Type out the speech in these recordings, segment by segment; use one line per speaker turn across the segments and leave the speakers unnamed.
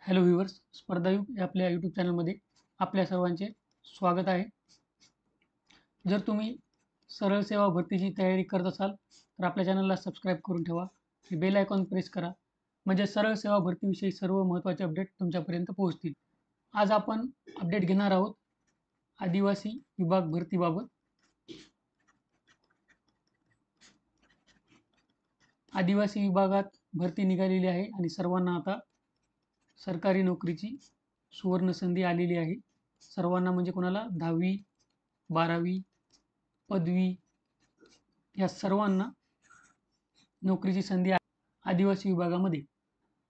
Hello viewers, स्पर्धायुग या आपल्या YouTube चॅनलमध्ये आपल्या सर्वांचे स्वागत आहे. जर तुम्ही सरळ सेवा भरतीची तयारी करत असाल तर आपल्या चॅनलला सबस्क्राईब करून ठेवा. बेल आयकॉन प्रेस करा, म्हणजे सरळ सेवा भरतीविषयी सर्व महत्त्वाचे अपडेट तुमच्यापर्यंत पोहोचतील. आज आपण अपडेट घेणार आहोत आदिवासी विभाग भरतीबाबत. आदिवासी विभागात भरती निघालेली आहे आणि सर्वांना आता सरकारी नोकरीची सुवर्ण संधी आलेली आहे. सर्वांना म्हणजे कोणाला 10वी 12वी पदवी या सर्वांना नोकरीची संधी आहे आदिवासी विभागामध्ये.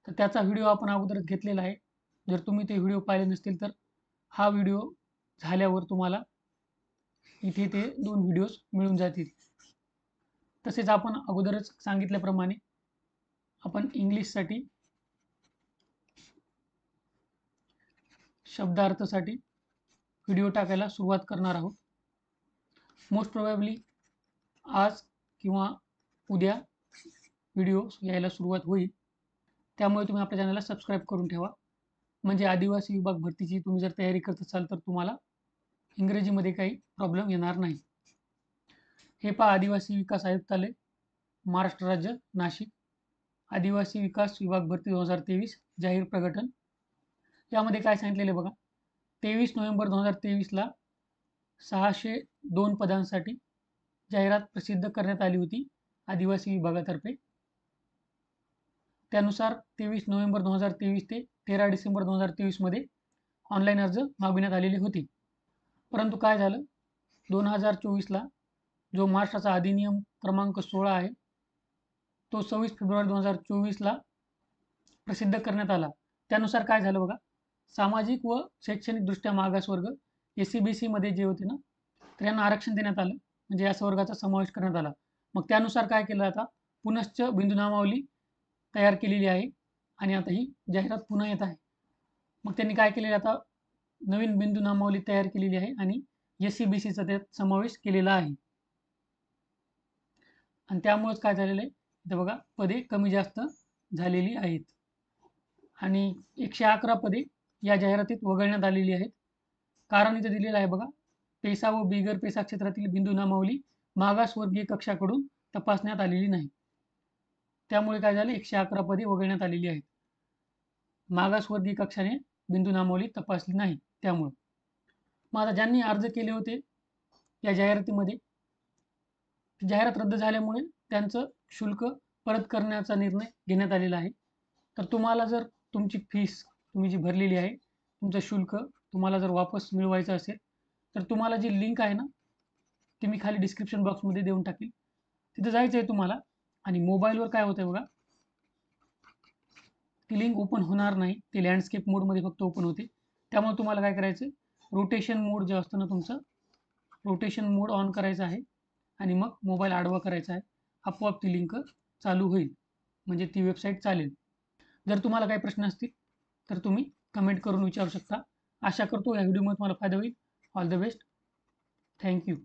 तर त्याचा व्हिडिओ आपण अगोदरच घेतलेला आहे. जर तुम्ही ते व्हिडिओ पाहिले नसतील तर हा व्हिडिओ झाल्यावर तुम्हाला इथे ते 2 व्हिडिओज मिळून जातील. तसेच आपण अगोदरच सांगितल्याप्रमाणे आपण इंग्लिशसाठी शब्दार्थासाठी व्हिडिओ टाकायला सुरुवात करणार आहोत. मोस्ट प्रोबॅबली आज किंवा उद्या व्हिडिओ यायला सुरुवात होईल. त्यामुळे तुम्ही आपल्या चॅनलला सबस्क्राईब करून ठेवा, म्हणजे आदिवासी विभाग भरतीची तुम्ही जर तयारी करत असाल तर तुम्हाला इंग्रजीमध्ये काही प्रॉब्लेम येणार नाही. हे पहा, आदिवासी विकास आयुक्तालय, महाराष्ट्र राज्य, नाशिक. आदिवासी विकास विभाग भरती 2023 जाहीर प्रकटन. यामध्ये काय सांगितलेले बघा. 23 नोव्हेंबर 2023ला 602 पदांसाठी जाहिरात प्रसिद्ध करण्यात आली होती आदिवासी विभागातर्फे. त्यानुसार 23 नोव्हेंबर 2023 ते 13 डिसेंबर 2023 मध्ये ऑनलाईन अर्ज मागविण्यात आलेले होते. परंतु काय झालं, 2024ला जो महाराष्ट्राचा अधिनियम क्रमांक 16 आहे तो 26 फेब्रुवारी 2024ला प्रसिद्ध करण्यात आला. त्यानुसार काय झालं बघा, सामाजिक व शैक्षणिकदृष्ट्या मागासवर्ग SC-BC मध्ये जे होते ना, तर यांना आरक्षण देण्यात आलं, म्हणजे या वर्गाचा समावेश करण्यात आला. मग त्यानुसार काय केलं, आता पुनश्च बिंदुनामावली तयार केलेली आहे आणि आता ही जाहिरात पुन्हा येत आहे. मग त्यांनी काय केलेलं, आता नवीन बिंदुनामावली तयार केलेली आहे आणि SC-BCचा त्यात समावेश केलेला आहे. आणि त्यामुळेच काय झालेलं आहे, इथं बघा पदे कमी जास्त झालेली आहेत आणि 111 पदे या जाहिरातीत वगळण्यात आलेली आहेत. कारण इथे दिलेलं आहे बघा, पेसा व बिगर पेसा क्षेत्रातील बिंदुनामावली मागासवर्गीय कक्षाकडून तपासण्यात आलेली नाही. त्यामुळे काय झालं, 111 पदे वगळण्यात आलेली आहेत. मागासवर्गीय कक्षाने बिंदुनामावली तपासली नाही त्यामुळे. मग आता ज्यांनी अर्ज केले होते या जाहिरातीमध्ये, जाहिरात रद्द झाल्यामुळे त्यांचं शुल्क परत करण्याचा निर्णय घेण्यात आलेला आहे. तर तुम्हाला जर तुमची फीस तुम्ही जी भरलेली आहे, तुमचं शुल्क तुम्हाला जर वापस मिळवायचं असेल तर तुम्हाला जी लिंक आहे ना, ती मी खाली डिस्क्रिप्शन बॉक्समध्ये देऊन टाकेल. तिथं जायचं आहे तुम्हाला आणि मोबाईलवर काय होतं बघा, ती लिंक ओपन होणार नाही, ती लँडस्केप मोडमध्ये फक्त ओपन होते. त्यामुळे तुम्हाला काय करायचं, रोटेशन मोड जे असतं ना तुमचं, रोटेशन मोड ऑन करायचं आहे आणि मग मोबाईल आडवा करायचा आहे. आपोआप ती लिंक चालू होईल, म्हणजे ती वेबसाईट चालेल. जर तुम्हाला काही प्रश्न असतील तर तुम्ही कमेंट करून विचारू शकता. आशा करतो या व्हिडिओमध्ये तुम्हाला फायदा होईल. All the best. थँक्यू.